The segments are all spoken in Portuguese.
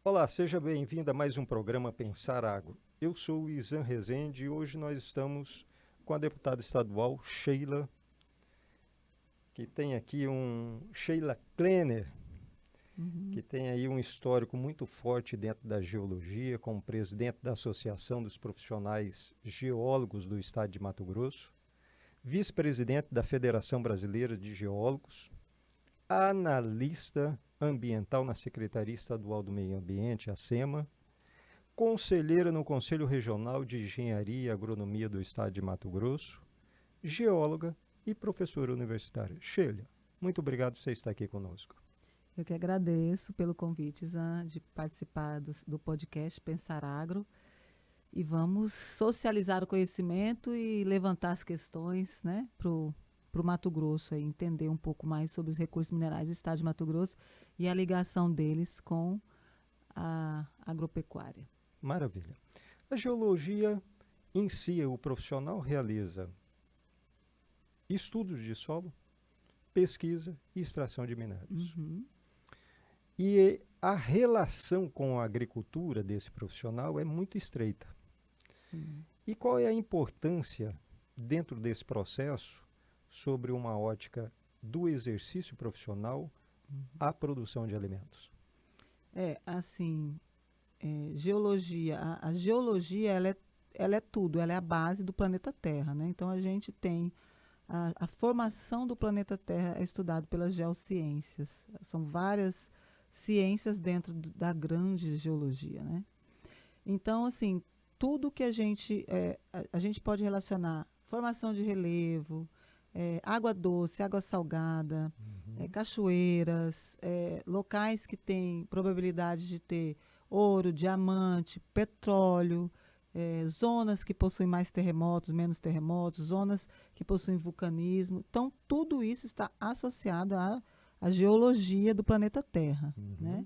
Olá, seja bem-vindo a mais um programa Pensar Agro. Eu sou o Izan Rezende e hoje nós estamos com a deputada estadual Sheila, que tem aqui Sheila Klenner, que tem aí um histórico muito forte dentro da geologia, como presidente da Associação dos Profissionais Geólogos do Estado de Mato Grosso, vice-presidente da Federação Brasileira de Geólogos, analista ambiental na Secretaria Estadual do Meio Ambiente, a SEMA, conselheira no Conselho Regional de Engenharia e Agronomia do Estado de Mato Grosso, geóloga e professora universitária. Sheila, muito obrigado por você estar aqui conosco. Eu que agradeço pelo convite, Zan, de participar do podcast Pensar Agro. E vamos socializar o conhecimento e levantar as questões, né, para o Mato Grosso, aí, entender um pouco mais sobre os recursos minerais do estado de Mato Grosso e a ligação deles com a agropecuária. Maravilha. A geologia em si, o profissional realiza estudos de solo, pesquisa e extração de minérios. E a relação com a agricultura desse profissional é muito estreita. Sim. E qual é a importância dentro desse processo sobre uma ótica do exercício profissional à produção de alimentos? Geologia. A geologia, ela é tudo, ela é a base do planeta Terra, né? Então, a gente tem a formação do planeta Terra é estudado pelas geociências. São várias ciências dentro da grande geologia, né? Então, assim, tudo que a gente pode relacionar formação de relevo, água doce, água salgada, cachoeiras, locais que têm probabilidade de ter ouro, diamante, petróleo, zonas que possuem mais terremotos, menos terremotos, zonas que possuem vulcanismo. Então, tudo isso está associado à geologia do planeta Terra, né?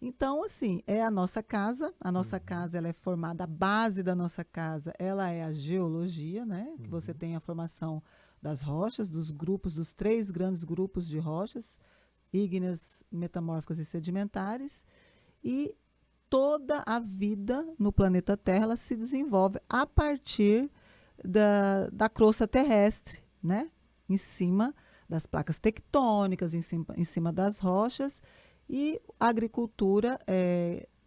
Então, assim, é a nossa casa. A nossa casa, ela é formada, a base da nossa casa, ela é a geologia, né? Que você tem a formação das rochas, dos grupos, dos 3 grandes grupos de rochas, ígneas, metamórficas e sedimentares. E toda a vida no planeta Terra, ela se desenvolve a partir da crosta terrestre, né? Em cima das placas tectônicas, em cima das rochas. E a agricultura,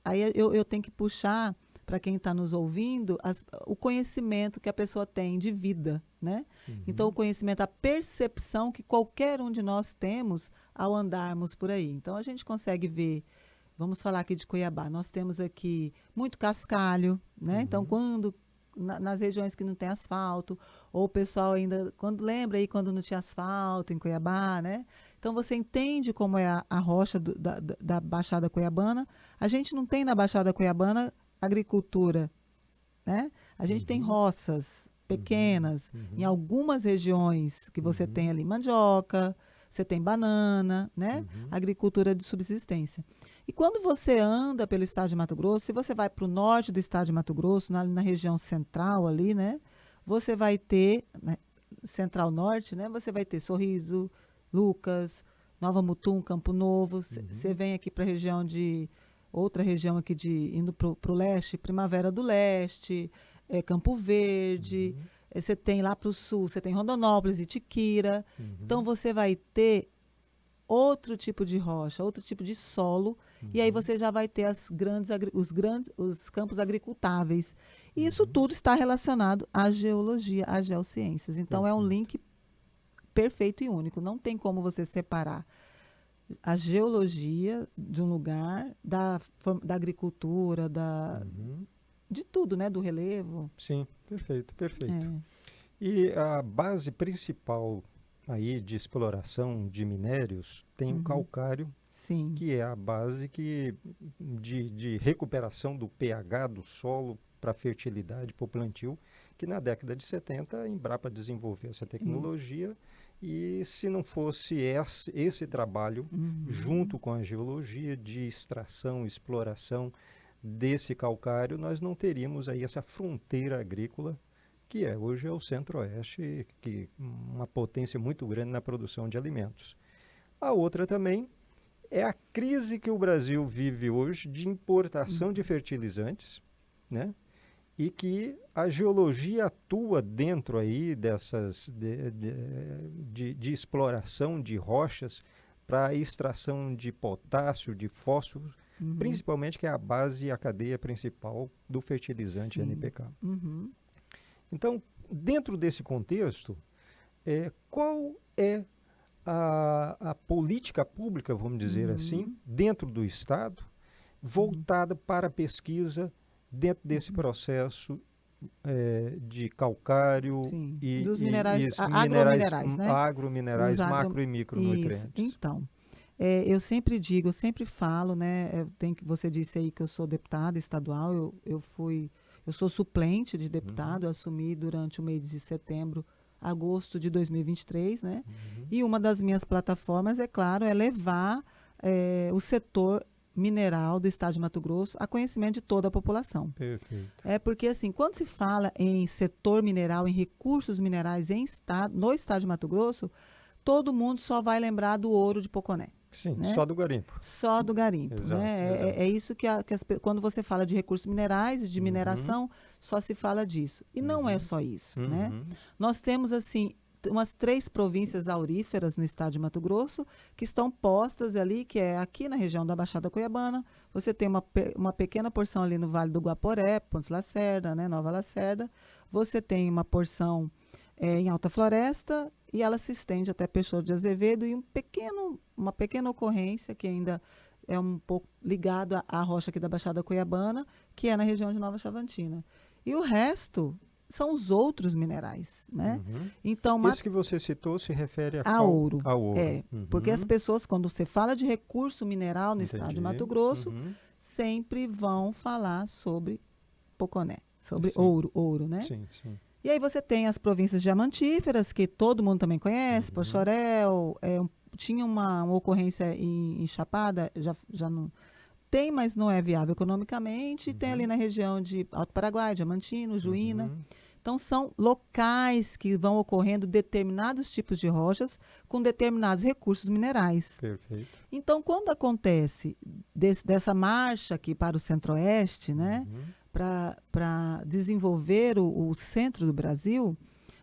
aí eu tenho que puxar para quem está nos ouvindo o conhecimento que a pessoa tem de vida, né? Então, o conhecimento, a percepção que qualquer um de nós temos ao andarmos por aí. Então, a gente consegue ver, vamos falar aqui de Cuiabá, nós temos aqui muito cascalho, né? Então, nas regiões que não tem asfalto, ou o pessoal ainda, quando lembra aí quando não tinha asfalto em Cuiabá, né? Então você entende como é a rocha da Baixada Cuiabana. A gente não tem na Baixada Cuiabana agricultura, né? A gente tem roças pequenas, em algumas regiões que você tem ali mandioca, você tem banana, né? Agricultura de subsistência. E quando você anda pelo estado de Mato Grosso, se você vai para o norte do estado de Mato Grosso, na região central ali, né? Você vai ter, né, central norte, né? Você vai ter Sorriso, Lucas, Nova Mutum, Campo Novo. Você vem aqui para a região de outra região aqui indo para o leste, Primavera do Leste, Campo Verde. Você tem lá para o sul, você tem Rondonópolis e Tiquira. Então você vai ter outro tipo de rocha, outro tipo de solo, e aí você já vai ter os campos agricultáveis. E isso tudo está relacionado à geologia, às geociências. Então é um link perfeito e único. Não tem como você separar a geologia de um lugar, da agricultura, de tudo, né? Do relevo. Sim, perfeito, perfeito. E a base principal aí de exploração de minérios tem o calcário, Sim. que é a base de recuperação do pH do solo para fertilidade, para o plantio, que na década de 70 a Embrapa desenvolveu essa tecnologia. E se não fosse esse trabalho, junto com a geologia de extração, exploração desse calcário, nós não teríamos aí essa fronteira agrícola que hoje é o Centro-Oeste, que uma potência muito grande na produção de alimentos. A outra também É a crise que o Brasil vive hoje de importação de fertilizantes, né? E que a geologia atua dentro aí dessas de exploração de rochas para extração de potássio, de fósforo, Uhum. principalmente que é a base e a cadeia principal do fertilizante Sim. NPK. Uhum. Então, dentro desse contexto, qual é a política pública, vamos dizer assim, Uhum. dentro do Estado, Uhum. voltada para a pesquisa dentro desse Uhum. processo de calcário Sim. e, Dos e, e minerais, es- minerais, agrominerais, né? Os agrominerais, agro... macro e Isso. micronutrientes. Então, eu sempre digo, eu sempre falo, né? Você disse aí que eu sou deputada estadual, eu sou suplente de Uhum, deputado, eu assumi durante o mês de setembro, agosto de 2023, né? uhum, E uma das minhas plataformas, é claro, é levar o setor mineral do estado de Mato Grosso a conhecimento de toda a população. perfeito. É porque, assim, quando se fala em setor mineral, em recursos minerais no estado de Mato Grosso, todo mundo só vai lembrar do ouro de Poconé, Sim, né? só do garimpo. Só do garimpo, Exato, né? É exato. isso quando você fala de recursos minerais e de Uhum, mineração, só se fala disso. E não é uhum, só isso, né? uhum, Nós temos, assim, umas 3 províncias auríferas no estado de Mato Grosso que estão postas ali, que é aqui na região da Baixada Cuiabana. Você tem uma pequena porção ali no Vale do Guaporé, Pontes Lacerda, né? Nova Lacerda. Você tem uma porção em Alta Floresta e ela se estende até Peixoto de Azevedo e uma pequena ocorrência que ainda é um pouco ligado à rocha aqui da Baixada Cuiabana, que é na região de Nova Chavantina. E o resto são os outros minerais, né? uhum. Então, Esse que você citou se refere a a qual? ouro. A ouro. É, porque as Uhum, pessoas, quando você fala de recurso mineral no estado de entendi. Mato Grosso, Uhum, sempre vão falar sobre Poconé, sobre sim, ouro, né? sim, sim. E aí você tem as províncias diamantíferas, que todo mundo também conhece, Uhum, Poxoréu, tinha uma ocorrência em Chapada, já não tem, mas não é viável economicamente, e tem ali uhum, na região de Alto Paraguai, Diamantino, Juína. uhum, Então, são locais que vão ocorrendo determinados tipos de rochas com determinados recursos minerais. perfeito. Então, quando acontece dessa marcha aqui para o centro-oeste, né, Uhum, para desenvolver o centro do Brasil,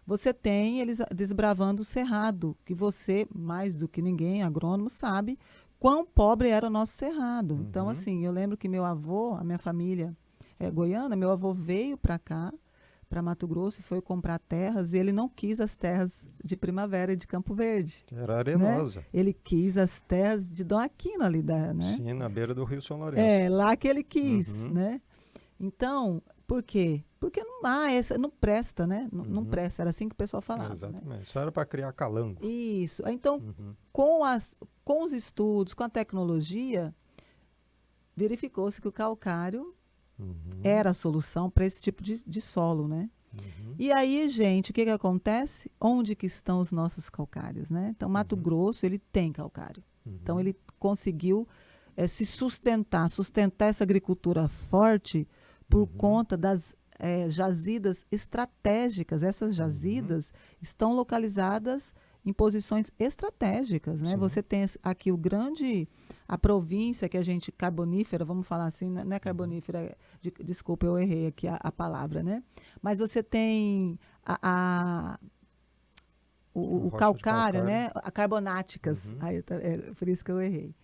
você tem eles desbravando o cerrado, que você, mais do que ninguém, agrônomo, sabe quão pobre era o nosso cerrado. Então, uhum. assim, eu lembro que meu avô, a minha família é goiana, meu avô veio para cá, para Mato Grosso, e foi comprar terras, e ele não quis as terras de Primavera e de Campo Verde, Era né? arenosa. Ele quis as terras de Dom Aquino ali, né? Sim, na beira do Rio São Lourenço. É, lá que ele quis, Uhum, né? Então, por quê? Porque não presta, né? Não uhum. presta, era assim que o pessoal falava, né? Exatamente. Só era para criar calango. Isso. Então, Uhum, com os estudos, com a tecnologia, verificou-se que o calcário uhum, era a solução para esse tipo de solo, né? uhum, E aí, gente, o que acontece? Onde que estão os nossos calcários, né? Então, Mato uhum, Grosso, ele tem calcário. Então, uhum, ele conseguiu se sustentar essa agricultura forte por uhum, conta das jazidas estratégicas. Essas uhum. jazidas estão localizadas em posições estratégicas, né? Sim. Você tem aqui a província que a gente, carbonífera, vamos falar assim, não é Uhum. carbonífera, desculpa, eu errei aqui a palavra, né? Mas você tem A o rocha de calcário, calcário. né? A carbonáticas. Uhum, Aí, por isso que eu errei.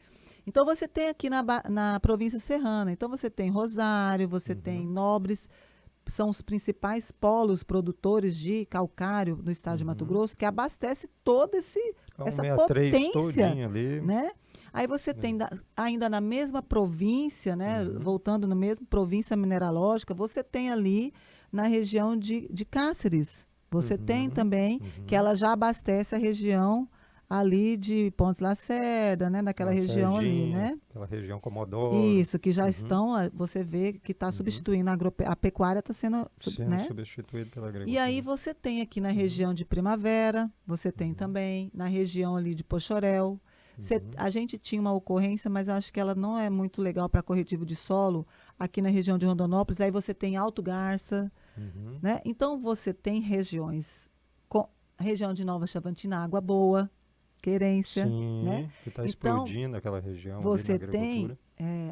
Então você tem aqui na província serrana. Então você tem Rosário, você tem uhum, Nobres, são os principais polos produtores de calcário no estado de Mato uhum. Grosso, que abastece toda É um essa 63 potência, todinho ali. né? Aí você tem ainda na mesma província, né? Uhum, Voltando na mesma província mineralógica, você tem ali na região de Cáceres. Você tem uhum, também que uhum. ela já abastece a região ali de Pontes Lacerda, né? Naquela região ali, Lacerdinha, né? aquela região Comodoro. Isso, que já Uhum, estão, você vê que está uhum. substituindo a pecuária está sendo, Sendo né? substituído pela E aí agricultura. você tem aqui na Uhum, região de Primavera, você tem uhum, também na região ali de Poxoréu. uhum, A gente tinha uma ocorrência, mas eu acho que ela não é muito legal para corretivo de solo, aqui na região de Rondonópolis. Aí você tem Alto Garça, uhum, né? Então você tem regiões, com, região de Nova Chavantina, Água Boa, querência, Sim, né? que está Então, explodindo aquela região ali na você tem agricultura.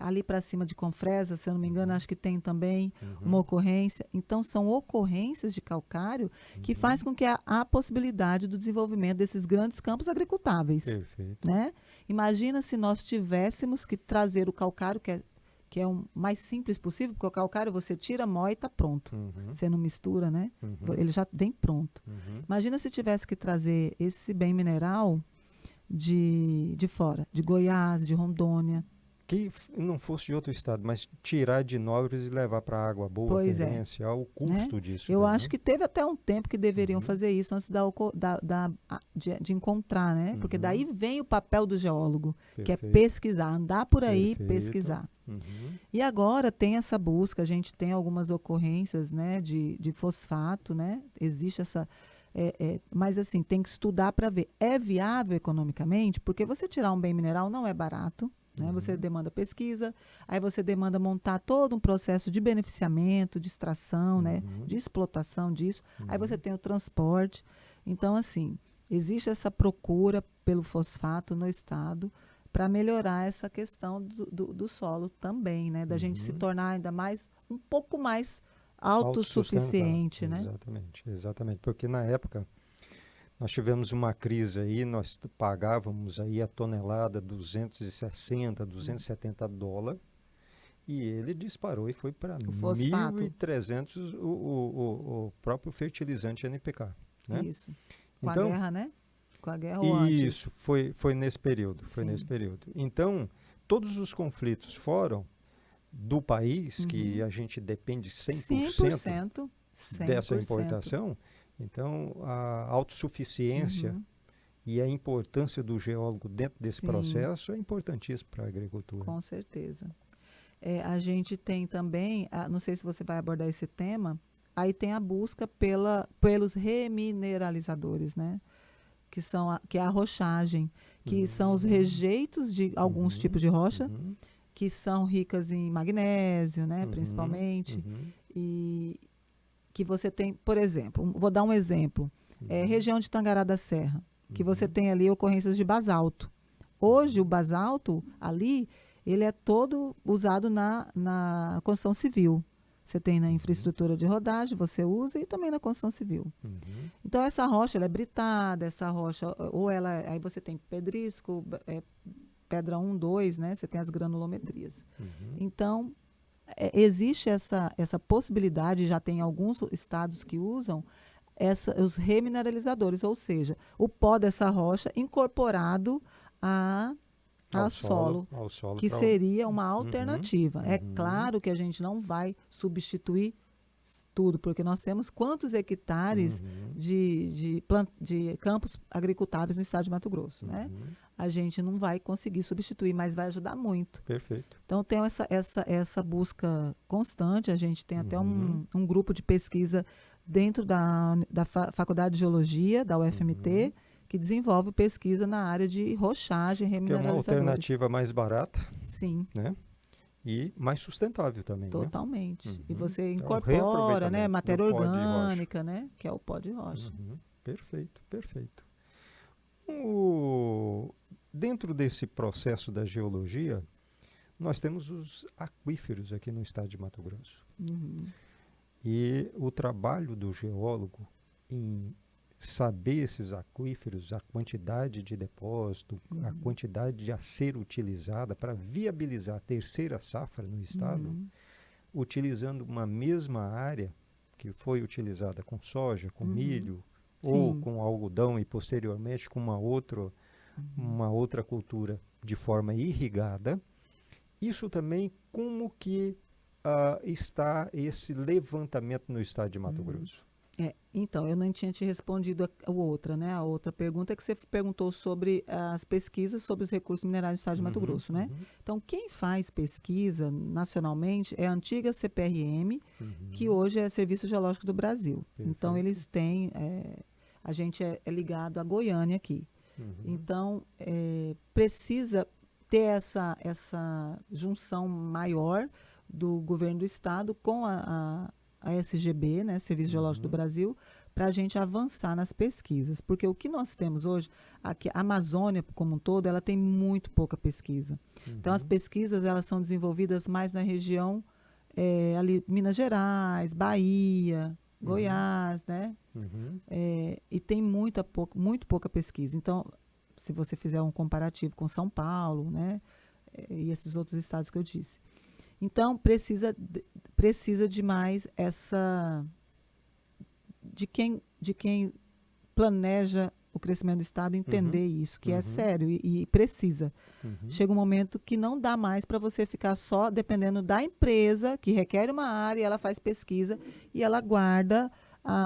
ali para cima de Confresa, se eu não me engano, Uhum, acho que tem também uma uhum, ocorrência. Então, são ocorrências de calcário que faz uhum. com que há possibilidade do desenvolvimento desses grandes campos agricultáveis, Perfeito. né? Imagina se nós tivéssemos que trazer o calcário, que é o mais simples possível, porque o calcário você tira, moe e está pronto. Uhum, Você não mistura, né? uhum, Ele já vem pronto. uhum. Imagina se tivesse que trazer esse bem mineral de fora, de Goiás, de Rondônia. Não fosse de outro estado, mas tirar de Nobres e levar para Água Boa, Pois é, Querência, o né? custo disso Eu daí, acho né? que teve até um tempo que deveriam Uhum, fazer isso antes de encontrar, né? Porque daí uhum. vem o papel do geólogo, que é Perfeito, pesquisar, andar por aí e perfeito. pesquisar. Uhum, E agora tem essa busca, a gente tem algumas ocorrências, né, de fosfato, né? Existe essa. Mas assim, tem que estudar para ver. É viável economicamente? Porque você tirar um bem mineral não é barato. Né? Você uhum, demanda pesquisa, aí você demanda montar todo um processo de beneficiamento, de extração, né? uhum, De explotação disso. Aí você uhum, tem o transporte. Então, assim, existe essa procura pelo fosfato no estado para melhorar essa questão do solo também, né? Da gente se uhum. tornar ainda mais, um pouco mais Autossustentável. autossuficiente, né? Exatamente, exatamente. Porque na época nós tivemos uma crise aí, nós pagávamos aí a tonelada 260, US$ 270 e ele disparou e foi para O mil e fosfato, trezentos o próprio fertilizante NPK, né? isso. Com a Então, guerra, né? Com a guerra ou antes? isso foi nesse período, foi nesse Sim. período. Então, todos os conflitos foram do país, que Uhum. a gente depende cem por cem por cento cento, cem dessa por cento. importação, então a autossuficiência Uhum. e a importância do geólogo dentro desse Sim, processo é importantíssimo para a agricultura. com certeza. A gente tem também, não sei se você vai abordar esse tema, aí tem a busca pelos remineralizadores, né? Que é a arrochagem, que são os Hum, rejeitos de alguns uhum, tipos de rocha, uhum, que são ricas em magnésio, né, uhum, principalmente, uhum, e que você tem, por exemplo, vou dar um exemplo, uhum, região de Tangará da Serra, que você uhum, tem ali ocorrências de basalto. Hoje, o uhum, basalto ali, ele é todo usado na construção civil. Você tem na uhum, infraestrutura de rodagem, você usa, e também na construção civil. uhum, Então, essa rocha, ela é britada, essa rocha, ou ela, aí você tem pedrisco, pedra 1, 2, né? Você tem as granulometrias. uhum, Então, existe essa possibilidade, já tem alguns estados que usam os remineralizadores, ou seja, o pó dessa rocha incorporado a, a solo, ao solo que para. seria uma Uhum, alternativa. É uhum, claro que a gente não vai substituir tudo, porque nós temos quantos hectares uhum, de campos agricultáveis no estado de Mato Grosso, né? uhum. A gente não vai conseguir substituir, mas vai ajudar muito. Perfeito. Então, tem essa busca constante. A gente tem até Uhum, um grupo de pesquisa dentro da Faculdade de Geologia, da uhum. UFMT, que desenvolve pesquisa na área de rochagem e Que é uma remineralizadores. alternativa mais barata, Sim, né? E mais sustentável também, né? totalmente. E Uhum. você É o incorpora, né, reaproveitamento do matéria pó de rocha. orgânica, né, que é o pó de rocha. Uhum. Perfeito, perfeito. O... Dentro desse processo da geologia, nós temos os aquíferos aqui no estado de Mato Grosso. Uhum, E o trabalho do geólogo em saber esses aquíferos, a quantidade de depósito, a uhum, quantidade a ser utilizada para viabilizar a terceira safra no estado, uhum, utilizando uma mesma área que foi utilizada com soja, com uhum. milho ou Sim. com algodão e posteriormente com Uhum. uma outra cultura de forma irrigada. Isso também como que está esse levantamento no estado de Mato Uhum. Grosso? Então, eu não tinha te respondido a outra, né? A outra pergunta é que você perguntou sobre as pesquisas sobre os recursos minerais do estado de Mato Uhum, Grosso, né? uhum, Então, quem faz pesquisa nacionalmente é a antiga CPRM, que uhum, hoje é Serviço Geológico do Brasil. Então, perfeito. eles têm, a gente é ligado à Goiânia aqui. Uhum, Então, precisa ter essa junção maior do governo do estado com a SGB, né, Serviço Geológico do uhum, Brasil, para a gente avançar nas pesquisas. Porque o que nós temos hoje, aqui, a Amazônia como um todo, ela tem muito pouca pesquisa. Então, as pesquisas elas são desenvolvidas mais na região ali, Minas Gerais, Bahia, Goiás, né? E tem muito pouca pesquisa. Então, se você fizer um comparativo com São Paulo, né? E esses outros estados que eu disse. Então, precisa de mais de quem planeja o crescimento do Estado entender isso, que é sério e precisa. Chega um momento que não dá mais para você ficar só dependendo da empresa que requer uma área, ela faz pesquisa e ela guarda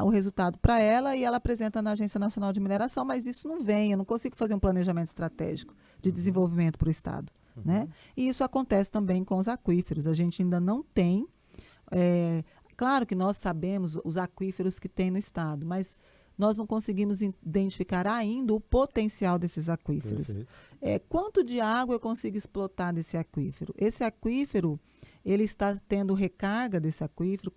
o resultado para ela e ela apresenta na Agência Nacional de Mineração, mas isso não vem, eu não consigo fazer um planejamento estratégico de desenvolvimento para o Estado. Né? E isso acontece também com os aquíferos. A gente ainda não tem. Claro que nós sabemos os aquíferos que tem no Estado, mas nós não conseguimos identificar ainda o potencial desses aquíferos. Quanto de água eu consigo explotar desse aquífero? Esse aquífero, ele está tendo recarga desse aquífero.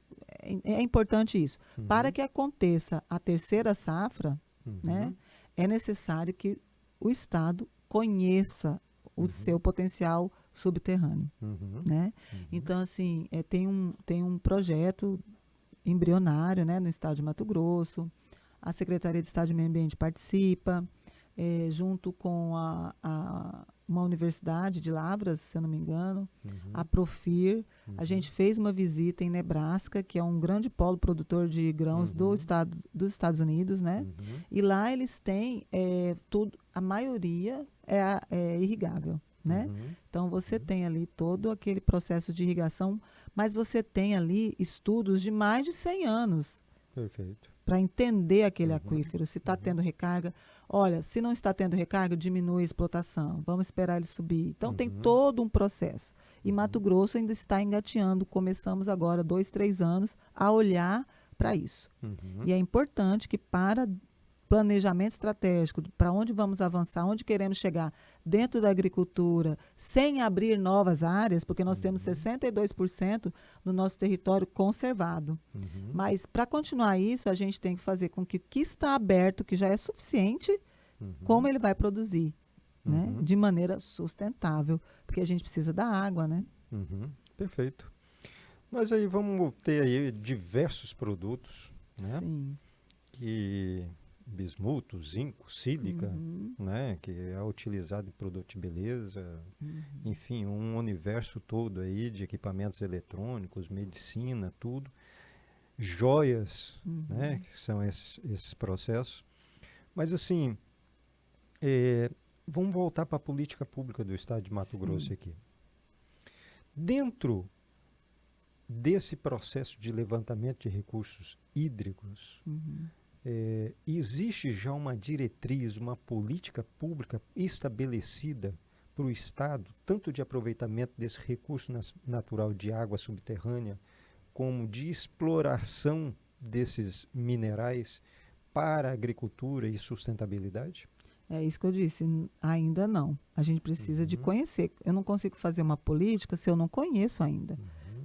É importante isso. Para que aconteça a terceira safra, né, é necessário que o Estado conheça o seu potencial subterrâneo. Né? Então, assim, tem um projeto embrionário, né, no estado de Mato Grosso, a Secretaria de Estado de Meio Ambiente participa, junto com uma universidade de Lavras, se eu não me engano, a Profir. A gente fez uma visita em Nebraska, que é um grande polo produtor de grãos dos Estados Unidos, né? E lá eles têm tudo, a maioria é irrigável, né? Então você tem ali todo aquele processo de irrigação, mas você tem ali estudos de mais de 100 anos. Perfeito. Para entender aquele aquífero, se está tendo recarga. Olha, se não está tendo recarga, diminui a explotação. Vamos esperar ele subir. Então, tem todo um processo. E Mato Grosso ainda está engateando. Começamos agora, 2, 3 anos, a olhar para isso. E é importante que para planejamento estratégico, para onde vamos avançar, onde queremos chegar dentro da agricultura, sem abrir novas áreas, porque nós temos 62% do nosso território conservado. Mas, para continuar isso, a gente tem que fazer com que o que está aberto, que já é suficiente, como ele vai produzir, né? De maneira sustentável, porque a gente precisa da água, né? Perfeito. Mas aí vamos ter aí diversos produtos, né? Sim. Que bismuto, zinco, sílica, né, que é utilizado em produto de beleza, enfim, um universo todo aí de equipamentos eletrônicos, medicina, tudo, joias, né, que são esses processos. Mas assim, vamos voltar para a política pública do Estado de Mato Grosso aqui. Dentro desse processo de levantamento de recursos hídricos, existe já uma diretriz, uma política pública estabelecida para o Estado, tanto de aproveitamento desse recurso natural de água subterrânea, como de exploração desses minerais para a agricultura e sustentabilidade? É isso que eu disse, ainda não. A gente precisa de conhecer. Eu não consigo fazer uma política se eu não conheço ainda.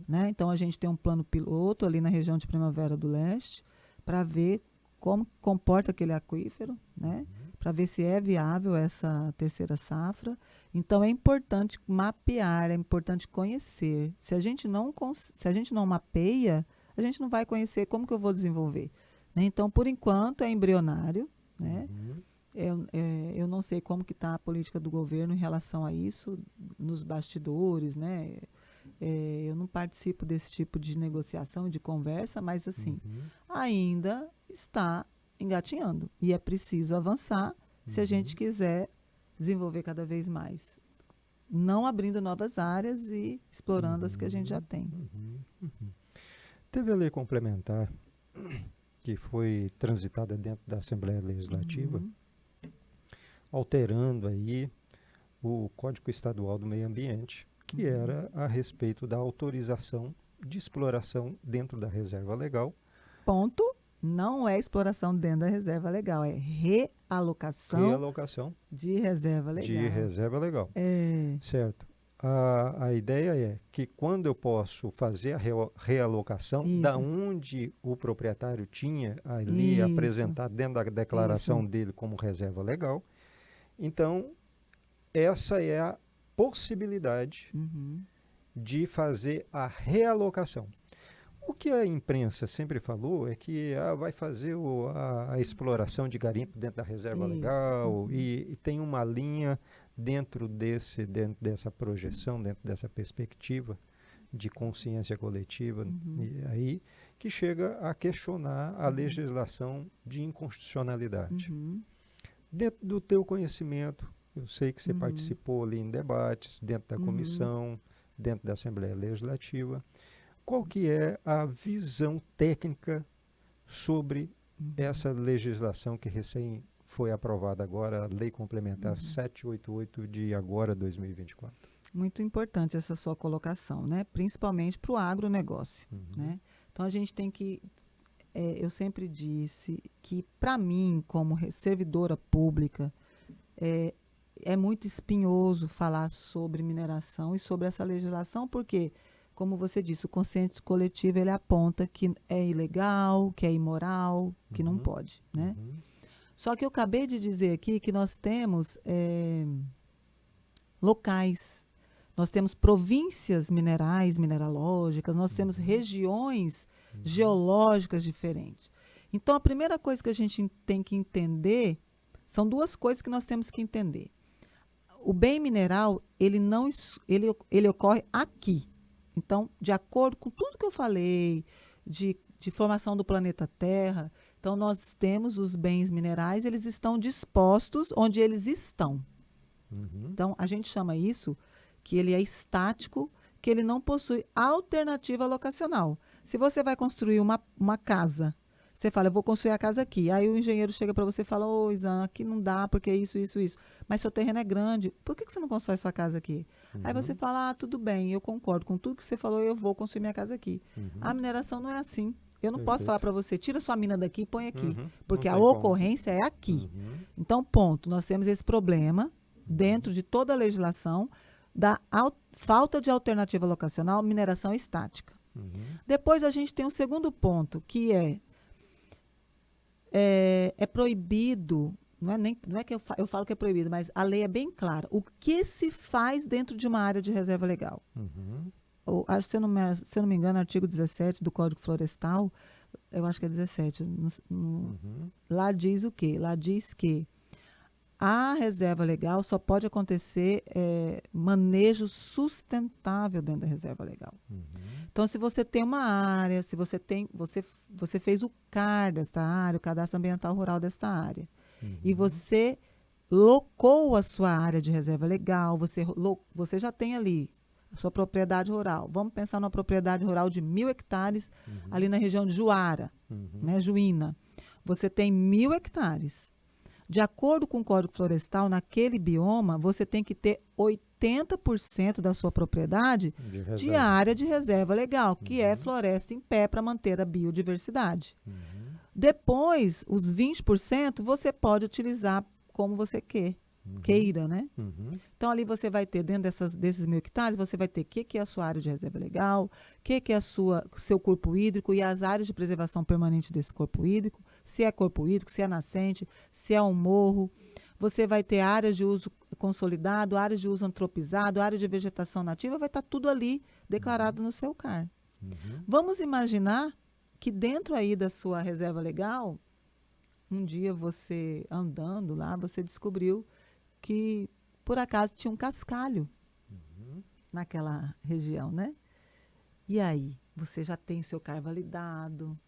Né? Então, a gente tem um plano piloto ali na região de Primavera do Leste para ver como comporta aquele aquífero, né? Para ver se é viável essa terceira safra. Então, é importante mapear, é importante conhecer. Se a gente não mapeia, a gente não vai conhecer como que eu vou desenvolver. Né? Então, por enquanto, é embrionário. Né? Eu não sei como que está a política do governo em relação a isso, nos bastidores, né? Eu não participo desse tipo de negociação e de conversa, mas assim, ainda está engatinhando. E é preciso avançar se a gente quiser desenvolver cada vez mais. Não abrindo novas áreas e explorando as que a gente já tem. Teve a lei complementar que foi transitada dentro da Assembleia Legislativa, alterando aí o Código Estadual do Meio Ambiente, que era a respeito da autorização de exploração dentro da reserva legal. Ponto. Não é exploração dentro da reserva legal, é realocação Realocação de reserva legal. de reserva legal. É. Certo. a ideia é que quando eu posso fazer a realocação, da Isso, onde o proprietário tinha ali isso, apresentado dentro da isso. declaração dele como reserva legal, então essa é a possibilidade Uhum. de fazer a realocação. O que a imprensa sempre falou é que vai fazer a exploração de garimpo dentro da reserva Isso. legal Uhum. e tem uma linha dentro dessa projeção, dentro dessa perspectiva de consciência coletiva Uhum. e aí que chega a questionar a Uhum. legislação de inconstitucionalidade. Uhum. Dentro do teu conhecimento, eu sei que você Uhum. participou ali em debates dentro da Uhum. comissão, dentro da Assembleia Legislativa. Qual que é a visão técnica sobre Uhum. essa legislação que recém foi aprovada agora, a Lei Complementar Uhum. 788 de agora, 2024? Muito importante essa sua colocação, né? Principalmente para o agronegócio, Uhum, né? Então a gente tem que, eu sempre disse que para mim, como servidora pública, é, é muito espinhoso falar sobre mineração e sobre essa legislação, porque, como você disse, o consciente coletivo ele aponta que é ilegal, que é imoral, que não uhum, pode, né? uhum, Só que eu acabei de dizer aqui que nós temos locais, nós temos províncias minerais, mineralógicas, nós temos uhum, regiões uhum, geológicas diferentes. Então, a primeira coisa que a gente tem que entender são duas coisas que nós temos que entender. O bem mineral, ele não ele ocorre aqui. Então, de acordo com tudo que eu falei, de formação do planeta Terra, então nós temos os bens minerais, eles estão dispostos onde eles estão. uhum, Então, a gente chama isso que ele é estático, que ele não possui alternativa locacional. Se você vai construir uma casa, você fala, eu vou construir a casa aqui. Aí o engenheiro chega para você e fala, ô, Isan, aqui não dá, porque isso, isso, isso. Mas seu terreno é grande, por que você não constrói sua casa aqui? Aí você uhum, fala, tudo bem, eu concordo com tudo que você falou, eu vou construir minha casa aqui. A uhum. mineração não é assim. Eu não posso falar Perfeito. para você, tira sua mina daqui e põe aqui, Uhum, não porque a tem como. ocorrência é aqui. Uhum, Então, ponto, nós temos esse problema uhum, dentro de toda a legislação da falta de alternativa locacional, mineração estática. uhum, Depois a gente tem um segundo ponto, que é proibido, não é que eu falo que é proibido, mas a lei é bem clara. O que se faz dentro de uma área de reserva legal? uhum, Acho que, se eu não me engano, artigo 17 do Código Florestal, eu acho que é 17, uhum, lá diz o quê? Lá diz que a reserva legal só pode acontecer manejo sustentável dentro da reserva legal. uhum, Então, se você tem uma área, se você tem, você fez o CAR desta área, o Cadastro Ambiental Rural desta área, e uhum, você locou a sua área de reserva legal, você já tem ali a sua propriedade rural. Vamos pensar numa propriedade rural de 1.000 hectares ali uhum, na região de Juara, uhum, né, Juína. Você tem 1.000 hectares. De acordo com o Código Florestal, naquele bioma, você tem que ter 80% da sua propriedade de de reserva. área de reserva legal, que é Uhum, floresta em pé para manter a biodiversidade. uhum, Depois, os 20% você pode utilizar como você uhum, queira, né? uhum, Então, ali você vai ter, dentro desses 1.000 hectares, você vai ter o que é a sua área de reserva legal, o que é seu corpo hídrico e as áreas de preservação permanente desse corpo hídrico, se é corpo hídrico, se é nascente, se é um morro. Você vai ter áreas de uso consolidado, áreas de uso antropizado, área de vegetação nativa, vai estar tudo ali uhum, declarado no seu CAR. uhum, Vamos imaginar que dentro aí da sua reserva legal, um dia você andando lá, você descobriu que por acaso tinha um cascalho uhum, naquela região, né? E aí, você já tem o seu CAR validado.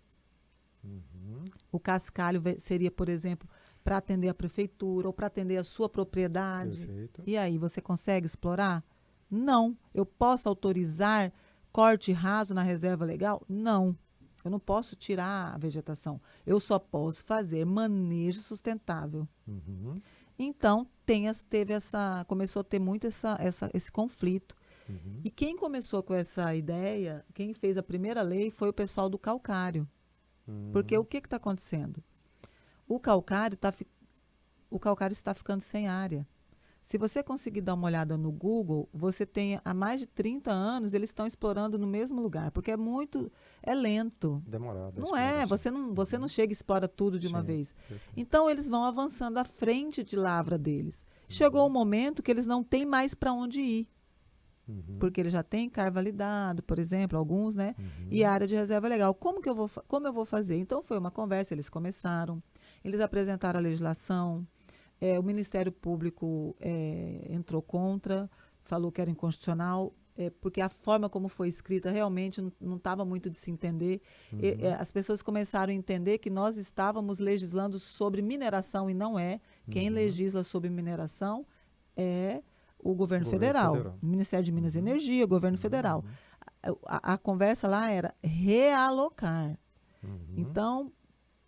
uhum. O cascalho seria, por exemplo, para atender a prefeitura ou para atender a sua propriedade. Perfeito. E aí, você consegue explorar? Não. Eu posso autorizar corte raso na reserva legal? Não. Eu não posso tirar a vegetação. Eu só posso fazer manejo sustentável. Uhum, Então, começou a ter muito esse conflito. uhum, E quem começou com essa ideia, quem fez a primeira lei foi o pessoal do calcário. Porque o uhum, que está acontecendo? O calcário, o calcário está ficando sem área. Se você conseguir dar uma olhada no Google, você tem há mais de 30 anos, eles estão explorando no mesmo lugar, porque é lento. Demorada a Não é, exploração. você não chega e explora tudo de uma Sim, vez. perfeito. Então, eles vão avançando à frente de lavra deles. Chegou um momento que eles não têm mais para onde ir, porque eles já têm CAR validado, por exemplo, alguns, né? E a área de reserva legal. Como eu vou fazer? Então, foi uma conversa, eles começaram, eles apresentaram a legislação, o Ministério Público entrou contra, falou que era inconstitucional, porque a forma como foi escrita realmente não estava muito de se entender. As pessoas começaram a entender que nós estávamos legislando sobre mineração e não é. Quem legisla sobre mineração é o governo federal, o Ministério de Minas e Energia, o governo federal. A conversa lá era realocar. Então,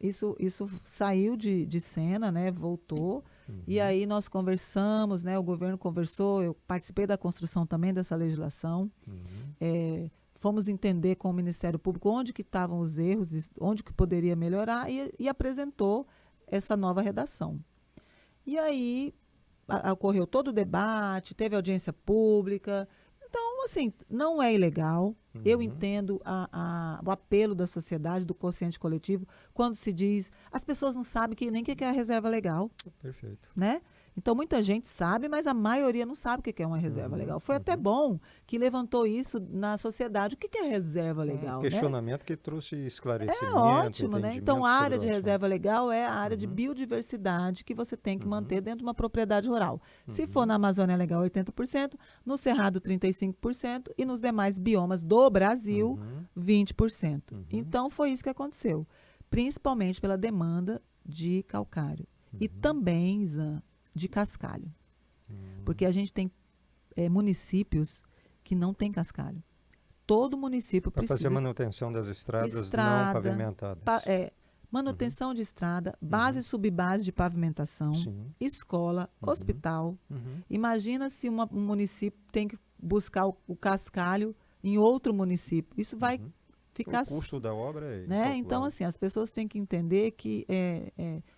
isso saiu de cena, né? Voltou. E aí nós conversamos, né? O governo conversou, eu participei da construção também dessa legislação. Fomos entender com o Ministério Público onde que estavam os erros, onde que poderia melhorar e apresentou essa nova redação. E aí ocorreu todo o debate, teve audiência pública. Então, assim, não é ilegal. Eu entendo o apelo da sociedade, do consciente coletivo, quando se diz, as pessoas não sabem nem o que é a reserva legal. Perfeito. Né? Então, muita gente sabe, mas a maioria não sabe o que é uma reserva legal. Foi até bom que levantou isso na sociedade. O que é reserva legal? Um questionamento que trouxe esclarecimento, ótimo, né? Então, a área de sobre o reserva legal é a área de biodiversidade que você tem que manter dentro de uma propriedade rural. Se for na Amazônia Legal, 80%, no Cerrado, 35%, e nos demais biomas do Brasil, 20%. Então, foi isso que aconteceu, principalmente pela demanda de calcário. E também, Zan, de cascalho. Porque a gente tem municípios que não tem cascalho. Todo município precisa... Para fazer manutenção das estradas não pavimentadas. Manutenção de estrada, base e subbase de pavimentação, Sim. escola, hospital. Imagina se um município tem que buscar o cascalho em outro município. Isso vai ficar... O custo da obra é né? Então, assim, as pessoas têm que entender que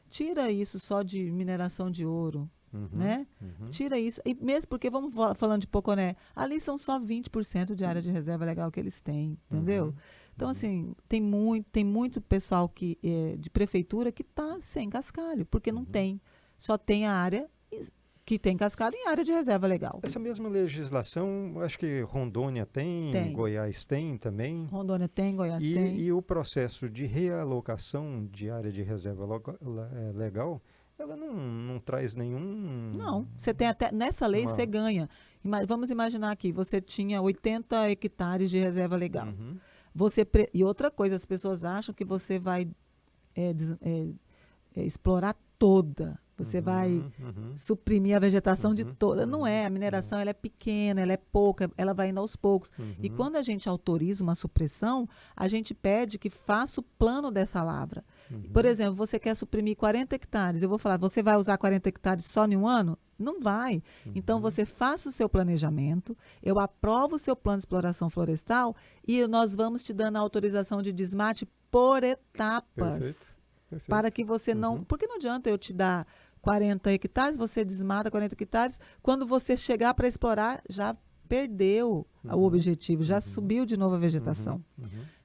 tira isso só de mineração de ouro, né? Tira isso. E mesmo porque, vamos falando de Poconé, ali são só 20% de área de reserva legal que eles têm, entendeu? Então, assim, tem muito pessoal de prefeitura que está sem cascalho, porque não tem. Só tem a área que tem cascalho em área de reserva legal. Essa mesma legislação, acho que Rondônia tem. Goiás tem também. Rondônia tem, Goiás tem. E o processo de realocação de área de reserva legal, ela não traz nenhum... Não, você tem até, nessa lei você ganha. Vamos imaginar aqui, você tinha 80 hectares de reserva legal. E outra coisa, as pessoas acham que você vai explorar toda. Você vai suprimir a vegetação de toda. Não é. A mineração ela é pequena, ela é pouca, ela vai indo aos poucos. E quando a gente autoriza uma supressão, a gente pede que faça o plano dessa lavra. Por exemplo, você quer suprimir 40 hectares. Eu vou falar, você vai usar 40 hectares só em um ano? Não vai. Então, você faça o seu planejamento, eu aprovo o seu plano de exploração florestal e nós vamos te dando a autorização de desmate por etapas. Perfeito. Para que você não... Porque não adianta eu te dar 40 hectares, você desmata 40 hectares, quando você chegar para explorar, já perdeu o objetivo, já subiu de novo a vegetação.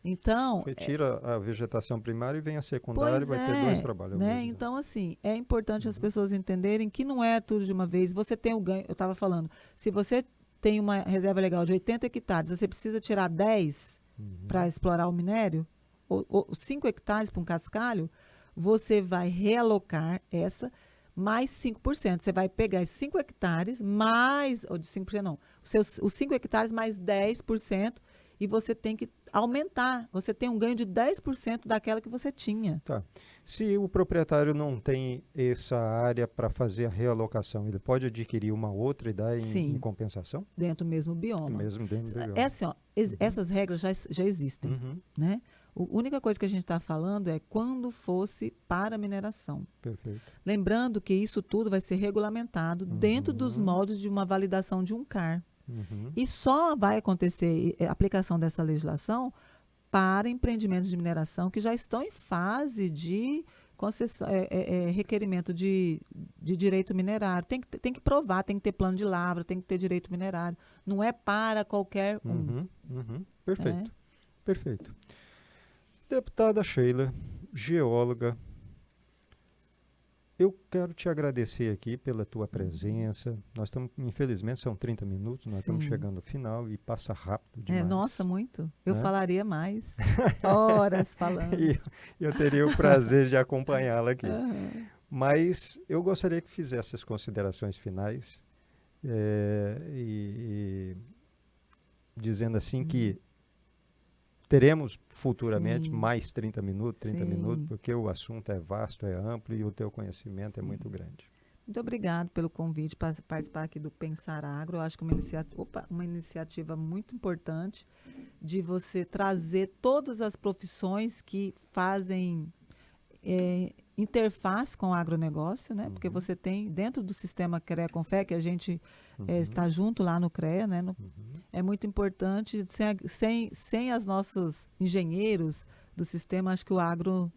Então... Retira a vegetação primária e vem a secundária, vai ter dois trabalhos. Né? Então, assim, é importante as pessoas entenderem que não é tudo de uma vez. Você tem o ganho, eu estava falando, se você tem uma reserva legal de 80 hectares, você precisa tirar 10 para explorar o minério, ou 5 hectares para um cascalho, você vai realocar essa mais 5%. Você vai pegar esses 5 hectares mais, ou de 5% não, os 5 hectares mais 10%, e você tem que aumentar. Você tem um ganho de 10% daquela que você tinha. Tá. Se o proprietário não tem essa área para fazer a realocação, ele pode adquirir uma outra e dar em compensação? Dentro do mesmo bioma. Mesmo dentro do bioma. Assim, ó, essas regras já existem, né? A única coisa que a gente está falando é quando fosse para mineração. Perfeito. Lembrando que isso tudo vai ser regulamentado dentro dos moldes de uma validação de um CAR. E só vai acontecer a aplicação dessa legislação para empreendimentos de mineração que já estão em fase de requerimento de direito minerário. Tem que provar, tem que ter plano de lavra, tem que ter direito minerário. Não é para qualquer um. Perfeito, Né? perfeito. Deputada Sheila, geóloga, eu quero te agradecer aqui pela tua presença. Nós estamos, infelizmente, são 30 minutos, nós estamos Sim. chegando ao final e passa rápido demais. Nossa, muito. Eu Né? falaria mais. Horas falando. E eu teria o prazer de acompanhá-la aqui. Aham. Mas eu gostaria que fizesse as considerações finais e dizendo assim que teremos futuramente Sim, mais 30 minutos, sim. porque o assunto é vasto, é amplo e o teu conhecimento é muito grande. Muito obrigado pelo convite para participar aqui do Pensar Agro. Eu acho que é uma iniciativa muito importante de você trazer todas as profissões que fazem interface com o agronegócio, né? Porque você tem, dentro do sistema CREA Confé, que a gente está junto lá no CREA, né? É muito importante. Sem os nossos engenheiros do sistema, acho que o agro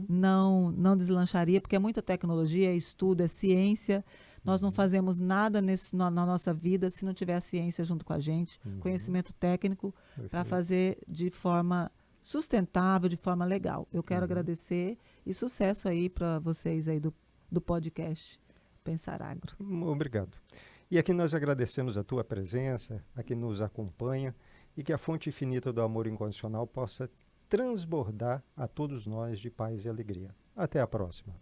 não deslancharia, porque é muita tecnologia, é estudo, é ciência. Nós não fazemos nada na nossa vida se não tiver a ciência junto com a gente, conhecimento técnico, para fazer de forma sustentável, de forma legal. Eu quero agradecer e sucesso aí para vocês aí do podcast Pensar Agro. Obrigado. E aqui nós agradecemos a tua presença, a quem nos acompanha, e que a fonte infinita do amor incondicional possa transbordar a todos nós de paz e alegria. Até a próxima.